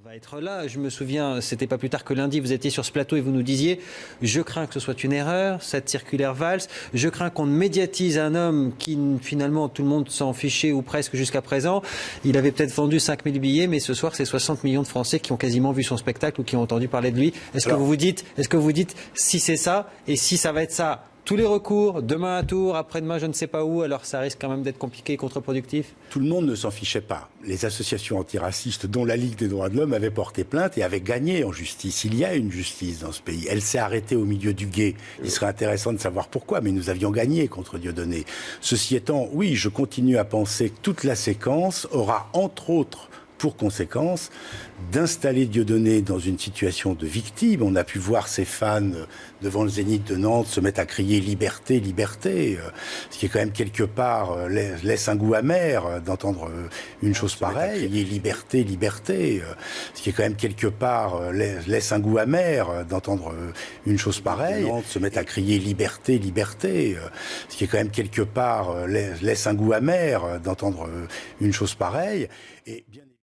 va être là. Je me souviens, c'était pas plus tard que lundi, vous étiez sur ce plateau et vous nous disiez « Je crains que ce soit une erreur, cette circulaire Valls. Je crains qu'on médiatise un homme qui, finalement, tout le monde s'en fichait ou presque jusqu'à présent. Il avait peut-être vendu 5000 billets, mais ce soir, c'est 60 millions de Français qui ont quasiment vu son spectacle ou qui ont entendu parler de lui. » Est-ce que vous dites, si c'est ça, et si ça va être ça, tous les recours, demain à Tours, après-demain je ne sais pas où, alors ça risque quand même d'être compliqué et contre-productif? Tout le monde ne s'en fichait pas. Les associations antiracistes, dont la Ligue des droits de l'homme, avaient porté plainte et avaient gagné en justice. Il y a une justice dans ce pays. Elle s'est arrêtée au milieu du gué. Il serait intéressant de savoir pourquoi, mais nous avions gagné contre Dieudonné. Ceci étant, oui, je continue à penser que toute la séquence aura, entre autres, pour conséquence d'installer Dieudonné dans une situation de victime. On a pu voir ses fans devant le Zénith de Nantes se mettre à crier « Liberté, liberté », ce qui est quand même quelque part laisse un goût amer d'entendre une chose pareille. « Liberté, liberté », ce qui est quand même quelque part laisse un goût amer d'entendre une chose pareille. Nantes se mettre à crier « Liberté, liberté », ce qui est quand même quelque part laisse un goût amer d'entendre une chose pareille. Et bien